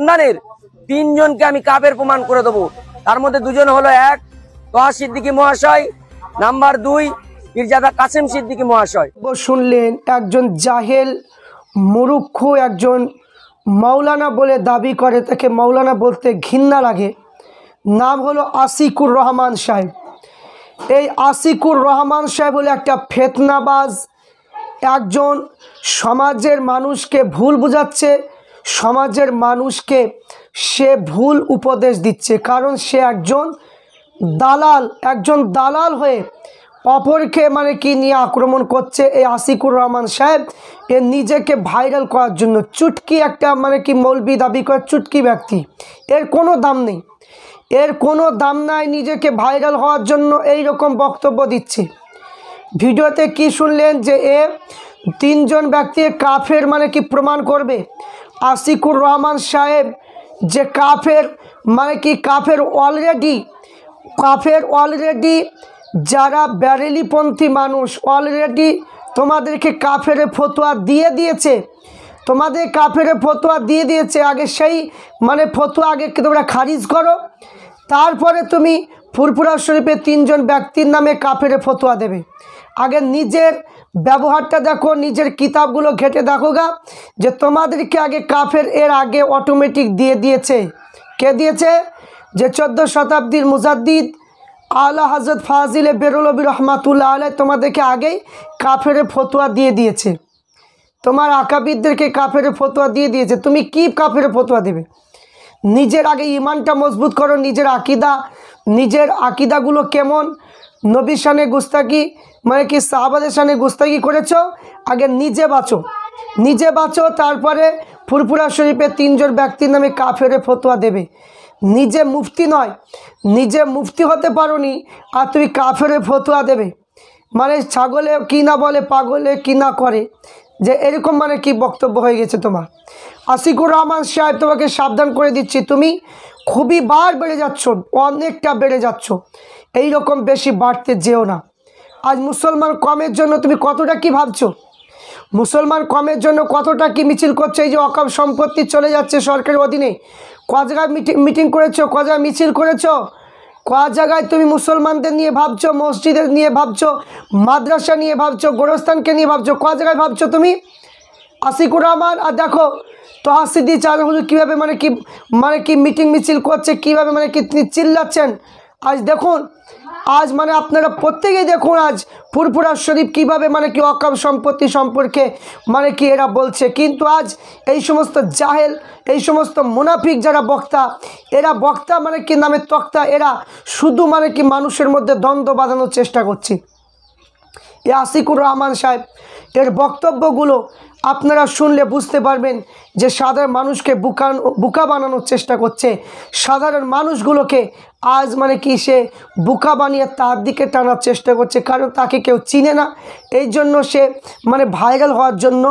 খানদানের 3 জনকে আমি কাফের প্রমাণ করে দেবো। তার মধ্যে 2 জন হলো, 1 তোহা সিদ্দিকী মহাশয়, নাম্বার 2 পীরজাদা কাসেম সিদ্দিকী মহাশয়। শুনলেন একজন জাহেল মূর্খ একজন মাওলানা বলে দাবি করে, তাকে মাওলানা বলতে ঘৃণা লাগে। নাম হলো আশিকুর রহমান সাহেব। এই আশিকুর রহমান সাহেব হলো একটা ফিতনাবাজ, একজন সমাজের মানুষকে ভুল বোঝাচ্ছে, সমাজের মানুষকে সে ভুল উপদেশ দিচ্ছে। কারণ সে একজন দালাল হয়ে অপরকে কি নিয়ে আক্রমণ করছে। এই আশিকুর রহমান সাহেব এ নিজেকে ভাইরাল করার জন্য চুটকি একটা মৌলবি দাবি করে, চুটকি ব্যক্তি, এর কোনো দাম নেই, এর কোনো দাম নাই। নিজেকে ভাইরাল হওয়ার জন্য এই রকম বক্তব্য দিচ্ছে। ভিডিওতে কি শুনলেন যে 3 জন ব্যক্তি কাফের প্রমাণ করবে। আশিকুর রহমান সাহেব যে কাফের কাফের অলরেডি যারা ব্যারেলিপন্থী মানুষ অলরেডি তোমাদেরকে কাফের ফতোয়া দিয়ে দিয়েছে, তোমাদের কাফের ফতোয়া দিয়ে দিয়েছে। আগে সেই ফতোয়া আগে তোমরা খারিজ করো, তারপরে তুমি ফুরফুরা শরীফে 3 জন ব্যক্তির নামে কাফের ফতোয়া দেবে। আগে নিজের ব্যবহারটা দেখো, নিজের কিতাবগুলো ঘেটে দেখো গা যে তোমাদেরকে আগে কাফের এর আগে অটোমেটিক দিয়ে দিয়েছে। কে দিয়েছে? যে 14 শতাব্দীর মুজাদ্দিদ আলা হযরত ফাজিলে বেরলভী রহমাতুল্লাহ আলাইহি তোমাদেরকে আগেই কাফের ফতোয়া দিয়ে দিয়েছে, তোমার আকাবিরদেরকে কাফের ফতোয়া দিয়ে দিয়েছে। তুমি কি কাফের ফতোয়া দেবে? নিজের আগে ইমানটা মজবুত করো, নিজের আকিদাগুলো কেমন, নবীর শানে গুস্তাকি কি সাহাবাদের শানে গুস্তাকি করেছো, আগে নিজে বাঁচো, তারপরে ফুরফুরা শরীফে 3 জন ব্যক্তির নামে কাফের ফতোয়া দেবে। নিজে মুফতি নয়, নিজে মুফতি হতে পারোনি আর তুমি কাফের ফতোয়া দেবে। ছাগলে কি না বলে, পাগলে কি না করে, যে এরকম কি বক্তব্য হয়ে গেছে তোমার। আশিকুর রহমান সাহেব তোমাকে সাবধান করে দিচ্ছি, তুমি খুবই বেড়ে যাচ্ছ, অনেকটা বেড়ে যাচ্ছ, এই রকম বেশি বাড়তে যেও না। আজ মুসলমান কমের জন্য তুমি কতটা কি ভাবছো, মুসলমান কমের জন্য কতটা কি মিছিল করছো। এই যে ওয়াকফ সম্পত্তি চলে যাচ্ছে সরকারের অধীনে, ক জায়গায় মিটিং করেছো, ক জায়গায় মিছিল করেছো, ক জায়গায় তুমি মুসলমানদের নিয়ে ভাবছো, মসজিদের নিয়ে ভাবছো, মাদ্রাসা নিয়ে ভাবছো, গোরস্থানকে নিয়ে ভাবছো, ক জায়গায় ভাবছো তুমি। আশিকুর রহমান আর দেখো তোহা সিদ্দিকী চাঁদ হুজুর কীভাবে কি মিটিং মিছিল করছে, কীভাবে কি তিনি চিল্লাচ্ছেন। আজ দেখুন, আজ আপনারা প্রত্যেকেই দেখুন আজ ফুরফুরা শরীফ কীভাবে কি ওয়াকফ সম্পত্তি সম্পর্কে কি এরা বলছে। কিন্তু আজ এই সমস্ত জাহেল, এই সমস্ত মুনাফিক যারা বক্তা, এরা বক্তা কি নামে তক্তা, এরা শুধু কি মানুষের মধ্যে দ্বন্দ্ব বাঁধানোর চেষ্টা করছে। এই আশিকুর রহমান সাহেব এর বক্তব্যগুলো আপনারা শুনলে বুঝতে পারবেন যে সাধারণ মানুষকে বোকা বানানোর চেষ্টা করছে। সাধারণ মানুষগুলোকে আজ কি সে বোকা বানিয়ে তার দিকে টানার চেষ্টা করছে, কারণ তাকে কেউ চিনে না। এই জন্য সে ভাইরাল হওয়ার জন্য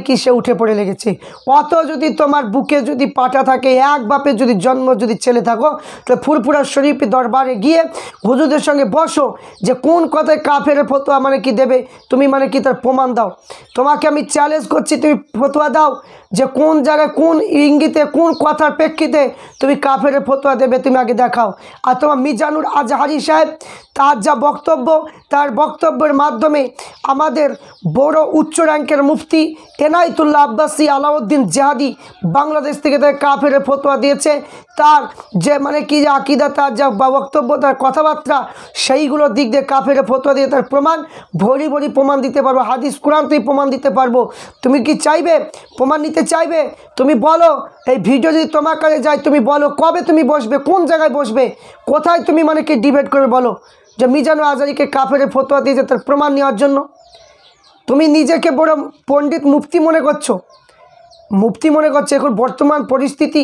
কি সে উঠে পড়ে লেগেছে। অত যদি তোমার বুকে যদি পাটা থাকে, এক বাপের যদি জন্ম যদি ছেলে থাকো, তাহলে ফুরফুরা শরীফ দরবারে গিয়ে হুজুরদের সঙ্গে বসো, যে কোন কথায় কাফের ফতোয়া কি দেবে, তুমি কি তার প্রমাণ দাও। তোমাকে আমি চ্যালেঞ্জ করছি, তুমি ফতোয়া দাও যে কোন জায়গায়, কোন ইঙ্গিতে, কোন কথার প্রেক্ষিতে তুমি কাফের ফতোয়া দেবে, তুমি আগে দেখাও। আর তোমার মিজানুর আজহারি সাহেব তার যা বক্তব্য, তার বক্তব্যের মাধ্যমে আমাদের বড় উচ্চ র্যাঙ্কের মুফতি এনায়েতুল্লাহ আব্বাসী আলাউদ্দিন জেহাদি বাংলাদেশ থেকে তার কাফের ফতোয়া দিয়েছে। তার যে কি যে আকিদা, তার যা বক্তব্য, তার কথাবার্তা, সেইগুলোর দিক দিয়ে কাফের ফতোয়া দিয়ে তার প্রমাণ ভরি প্রমাণ দিতে পারবো। হাদিস কোরআন তুমি প্রমাণ দিতে পারবো। তুমি কি চাইবে প্রমাণ নিতে চাইবে? তুমি বলো, এই ভিডিও যদি তোমার কাছে যায়, তুমি বলো কবে তুমি বসবে, কোন জায়গায় বসবে, কোথায় তুমি কি ডিবেট করে বলো যে মিজানুর আজহারিকে কাফের ফতোয়া দিয়েছে তার প্রমাণ নেওয়ার জন্য। তুমি নিজেকে বড় পণ্ডিত মুফতি মনে করছো, এখন বর্তমান পরিস্থিতি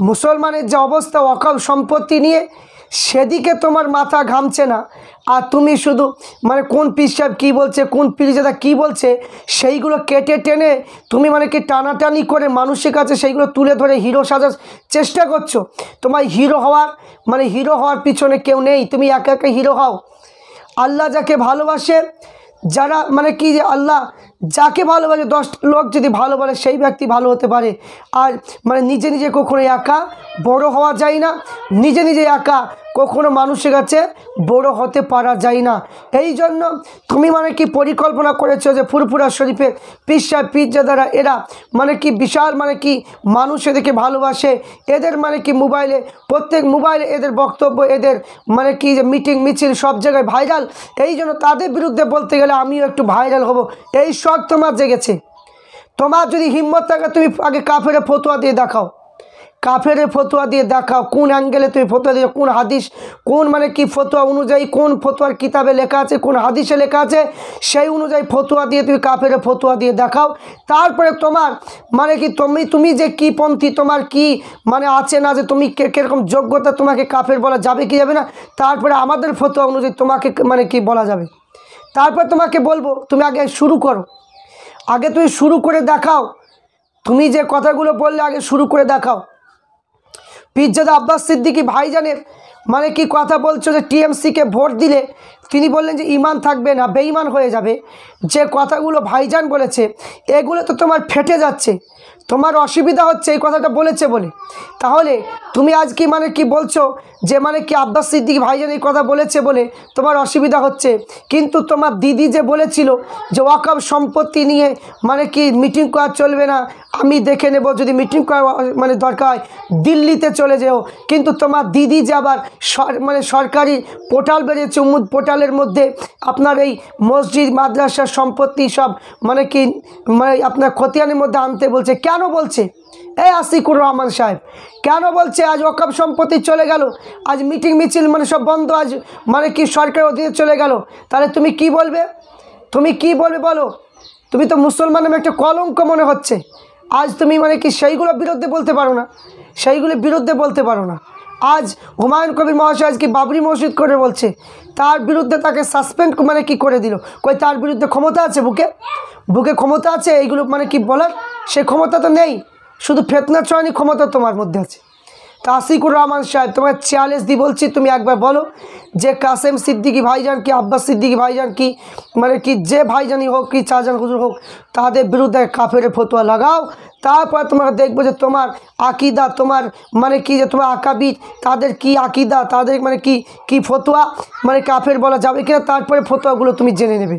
মুসলমানের যে অবস্থা ওয়াকফ সম্পত্তি নিয়ে, সেদিকে তোমার মাথা ঘামছে না। আর তুমি শুধু কোন পীর সাহেব কী বলছে, কোন পীরজাদা কী বলছে, সেইগুলো কেটে টেনে তুমি কি টানাটানি করে মানুষের কাছে সেইগুলো তুলে ধরে হিরো সাজার চেষ্টা করছো। তোমার হিরো হওয়ার পিছনে কেউ নেই, তুমি একা একা হিরো হও। আল্লাহ যাকে ভালোবাসে যারা মানে কি যে আল্লাহ যাকে ভালোবাসে 10 লোক যদি ভালোবাসে সেই ব্যক্তি ভালো হতে পারে। আর মানে নিজে নিজে কখনো একা বড় হওয়া যায় না, নিজে নিজে একা কখনো মানুষের কাছে বড় হতে পারা যায় না। এই জন্য তুমি মানে কি পরিকল্পনা করেছো যে ফুরফুরা শরীফের পীর সাহেব পীরজাদারা এরা মানে কি বিশাল মানে কি মানুষ এদেরকে ভালোবাসে, এদের মানে কি মোবাইলে প্রত্যেক মোবাইলে এদের বক্তব্য, এদের মানে কি যে মিটিং মিছিল সব জায়গায় ভাইরাল। এই জন্য তাদের বিরুদ্ধে বলতে গেলে আমিও একটু ভাইরাল হব, এই শখ তোমার জেগেছে। তোমার যদি হিম্মত থাকে তুমি আগে কাফেরে ফতোয়া দিয়ে দেখাও, কাফেরে ফতোয়া দিয়ে দেখাও কোন অ্যাঙ্গেলে তুমি ফতোয়া দিও, কোন হাদিস কোন মানে কি ফতোয়া অনুযায়ী কোন ফতোয়ার কিতাবে লেখা আছে, কোন হাদিসে লেখা আছে, সেই অনুযায়ী ফতোয়া দিয়ে তুমি কাফেরে ফতোয়া দিয়ে দেখাও। তারপরে তোমার মানে কি তুমি যে কি পন্থী, তোমার কি মানে আছে না, যে তুমি কীরকম যোগ্যতা, তোমাকে কাফের বলা যাবে কি যাবে না, তারপরে আমাদের ফতোয়া অনুযায়ী তোমাকে মানে কি বলা যাবে। তারপর তোমাকে বলবো তুমি আগে শুরু করো, আগে তুমি শুরু করে দেখাও, তুমি যে কথাগুলো বললে আগে শুরু করে দেখাও। পীরজাদা আব্বাস সিদ্দিকী ভাইজানের মানে কি কথা বলছো যে টিএমসিকে ভোট দিলে তিনি বললেন যে ঈমান থাকবে না, বেঈমান হয়ে যাবে। যে কথাগুলো ভাইজান বলেছে এগুলো তো তোমার ফেটে যাচ্ছে, তোমার অসুবিধা হচ্ছে এই কথাটা বলেছে বলে। তাহলে তুমি আজ কি মানে কি বলছো যে মানে কি আব্বাস সিদ্দিকী ভাইজান এই কথা বলেছে বলে তোমার অসুবিধা হচ্ছে, কিন্তু তোমার দিদি যে বলেছিল যে ওয়াকফ সম্পত্তি নিয়ে মানে কি মিটিং করা চলবে না, আমি দেখে নেব, যদি মিটিং করা মানে দরকার হয় দিল্লিতে চলে যেও। কিন্তু তোমার দিদি যে আবার মানে সরকারি পোর্টাল বেরিয়েছে, উম্মুদ পোর্টালের মধ্যে আপনার এই মসজিদ মাদ্রাসার সম্পত্তি সব মানে কি মানে আপনার খতিয়ানের মধ্যে আনতে বলছে। কেন বলছে এই আসিকুর রহমান সাহেব, কেন বলছে আজ ওয়াকফ সম্পত্তি চলে গেল, আজ মিটিং মিছিল মানে সব বন্ধ, আজ মানে কি সরকার অধীনে চলে গেল, তাহলে তুমি কি বলবে, তুমি কি বলবে বলো? তুমি তো মুসলমান নামে একটা কলঙ্ক মনে হচ্ছে। আজ তুমি মানে কি সেইগুলোর বিরুদ্ধে বলতে পারো না, সেইগুলোর বিরুদ্ধে বলতে পারো না। আজ হুমায়ুন কবির মহাশয় আজকে বাবরি মসজিদ করে বলছে, তার বিরুদ্ধে তাকে সাসপেন্ড মানে কি করে দিল, কই তার বিরুদ্ধে ক্ষমতা আছে, বুকে ক্ষমতা আছে এইগুলো মানে কি বলার? সে ক্ষমতা তো নেই, শুধু ফেতনা ছড়ানি ক্ষমতা তোমার মধ্যে আছে। তা আসিকুর রহমান সাহেব তোমার চ্যালেঞ্জ দিয়ে বলছি, তুমি একবার বলো যে কাসেম সিদ্দিকী ভাইজান কি আব্বাস সিদ্দিকী ভাইজান কি মানে কি যে ভাইজানই হোক কি চারজন হুজুর হোক তাদের বিরুদ্ধে কাফের ফতোয়া লাগাও। তারপর তোমরা দেখবো যে তোমার আকিদা, তোমার মানে কি যে তোমার আকাবিদ তাদের কি আকিদা, তাদের মানে কি ফতোয়া মানে কাফের বলা যাবে কিনা, তারপরে ফতোয়াগুলো তুমি জেনে নেবে।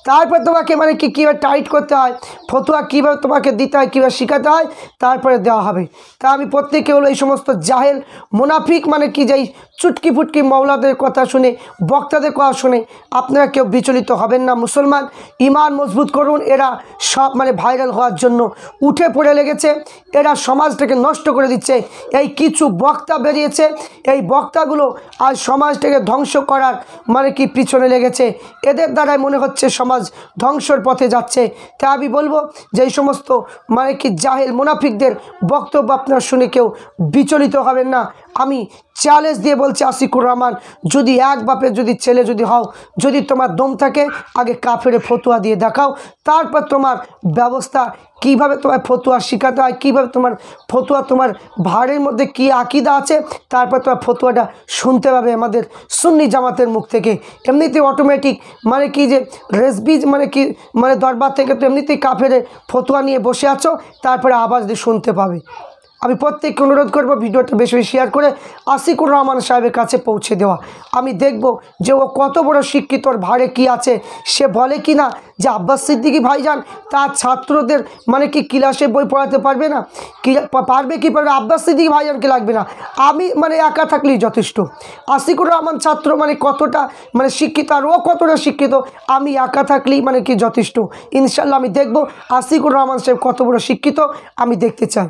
তারপর তোমাকে মানে কি কীভাবে টাইট করতে হয়, ফতোয়া কীভাবে তোমাকে দিতে হয়, কীভাবে শেখাতে হয়, তারপরে দেওয়া হবে। তা আমি প্রত্যেকে হলো এই সমস্ত জাহেল মুনাফিক মানে কি যেই চুটকি ফুটকি মৌলাদের কথা শুনে, বক্তাদের কথা শুনে আপনারা কেউ বিচলিত হবেন না। মুসলমান ঈমান মজবুত করুন। এরা সব মানে ভাইরাল হওয়ার জন্য উঠে পড়ে লেগেছে, এরা সমাজটাকে নষ্ট করে দিচ্ছে। এই কিছু বক্তা বেরিয়েছে, এই বক্তাগুলো আজ সমাজটাকে ধ্বংস করার মানে কি পিছনে লেগেছে, এদের দ্বারাই মনে হচ্ছে সমাজ ধ্বংসর পথে যাচ্ছে। তাই আমি বলবো যে এই সমস্ত মানে কি জাহেল মুনাফিকদের বক্তব্য আপনারা শুনে কেউ বিচলিত হবেন না। আমি চ্যালেঞ্জ দিয়ে বলছি আসিকুর রহমান, যদি এক বাপের যদি ছেলে যদি হও, যদি তোমার দম থাকে আগে কাফেরে ফতোয়া দিয়ে দেখাও, তারপর তোমার ব্যবস্থা কিভাবে তোমার ফতোয়া শেখাতে হয়, কীভাবে তোমার ফতোয়া তোমার ভাড়ের মধ্যে কি আকিদা আছে, তারপর তোমার ফতোয়াটা শুনতে পাবে আমাদের সুন্নি জামাতের মুখ থেকে। এমনিতেই অটোমেটিক মানে কি যে রেসবিজ মানে কি মানে দরবার থেকে তো এমনিতেই কাফেরে ফতোয়া নিয়ে বসে আছো, তারপরে আওয়াজ দিয়ে শুনতে পাবে। আমি প্রত্যেককে অনুরোধ করব ভিডিওটা বেশি বেশি শেয়ার করে আসিকুর রহমান সাহেবের কাছে পৌঁছে দেওয়া। আমি দেখব যে ও কত বড় শিক্ষিত, ওর ভাড়ে কি আছে, সে বলে কি না যে আব্বাস সিদ্দিকী ভাইজান তার ছাত্রদের মানে কি ক্লাসে বই পড়াতে পারবে না, পারবে কি পারবে, আব্বাস সিদ্দিকী ভাইজানকে লাগবে না, আমি মানে একা থাকলেই যথেষ্ট। আসিকুর রহমান ছাত্র মানে কতটা মানে শিক্ষিত আর ও কতটা শিক্ষিত, আমি একা থাকলেই মানে কি যথেষ্ট। ইনশাল্লাহ আমি দেখব আসিকুর রহমান সাহেব কত বড় শিক্ষিত, আমি দেখতে চাই।